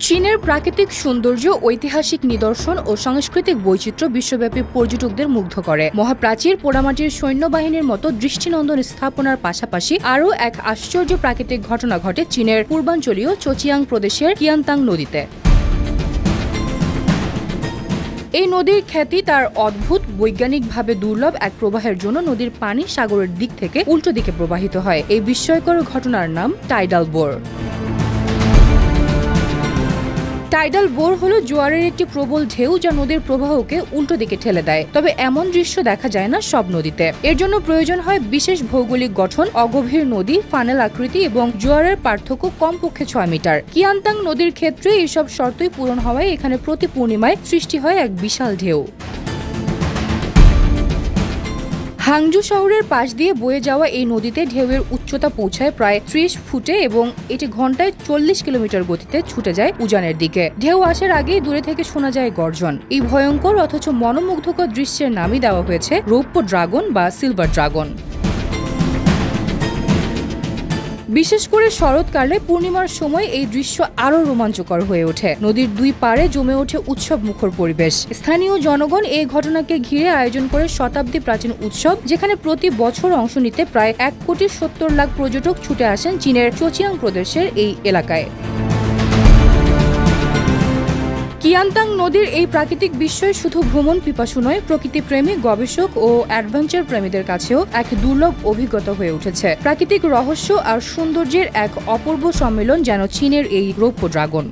চীনের প্রাকৃতিক সৌন্দর্য, ঐতিহাসিক নিদর্শন ও সাংস্কৃতিক বৈচিত্র্য বিশ্বব্যাপী পর্যটকদের মুগ্ধ করে। মহাপ্রাচীর, পোড়ামাটির সৈন্যবাহিনীর মতো দৃষ্টিনন্দন স্থাপনার পাশাপাশি আরও এক আশ্চর্য প্রাকৃতিক ঘটনা ঘটে চীনের পূর্বাঞ্চলীয় চোচিয়াং প্রদেশের কিয়ানতাং নদীতে। এই নদীর খ্যাতি তার অদ্ভুত, বৈজ্ঞানিকভাবে দুর্লভ এক প্রবাহের জন্য। নদীর পানি সাগরের দিক থেকে উল্টো দিকে প্রবাহিত হয়। এই বিস্ময়কর ঘটনার নাম টাইডাল বোর। টাইডাল বোর হলো জোয়ারের একটি প্রবল ঢেউ যা নদীর প্রবাহকে উল্টো দিকে ঠেলে দেয়। তবে এমন দৃশ্য দেখা যায় না সব নদীতে। এর জন্য প্রয়োজন হয় বিশেষ ভৌগোলিক গঠন, অগভীর নদী, ফানেল আকৃতি এবং জোয়ারের পার্থক্য কমপক্ষে ৬ মিটার। কিয়ানতাং নদীর ক্ষেত্রে এইসব শর্তই পূরণ হওয়ায় এখানে প্রতি পূর্ণিমায় সৃষ্টি হয় এক বিশাল ঢেউ। হাংজু শহরের পাশ দিয়ে বয়ে যাওয়া এই নদীতে ঢেউয়ের উচ্চতা পৌঁছায় প্রায় ৩০ ফুটে এবং এটি ঘন্টায় ৪০ কিলোমিটার গতিতে ছুটে যায় উজানের দিকে। ঢেউ আসার আগেই দূরে থেকে শোনা যায় গর্জন। এই ভয়ঙ্কর অথচ মনোমুগ্ধকর দৃশ্যের নামই দেওয়া হয়েছে রৌপ্য ড্রাগন বা সিলভার ড্রাগন। বিশেষ করে শরৎকালে পূর্ণিমার সময় এই দৃশ্য আরও রোমাঞ্চকর হয়ে ওঠে। নদীর দুই পাড়ে জমে ওঠে উৎসব মুখর পরিবেশ। স্থানীয় জনগণ এই ঘটনাকে ঘিরে আয়োজন করে শতাব্দী প্রাচীন উৎসব, যেখানে প্রতি বছর অংশ নিতে প্রায় ১,৭০,০০,০০০ পর্যটক ছুটে আসেন চীনের চোচিয়াং প্রদেশের এই এলাকায়। কিয়ানতাং নদীর এই প্রাকৃতিক বিস্ময় শুধু ভ্রমণ পিপাসু নয়, প্রকৃতিপ্রেমী, গবেষক ও অ্যাডভেঞ্চার প্রেমীদের কাছেও এক দুর্লভ অভিজ্ঞতা হয়ে উঠেছে। প্রাকৃতিক রহস্য আর সৌন্দর্যের এক অপূর্ব সম্মেলন যেন চীনের এই রৌপ্য ড্রাগন।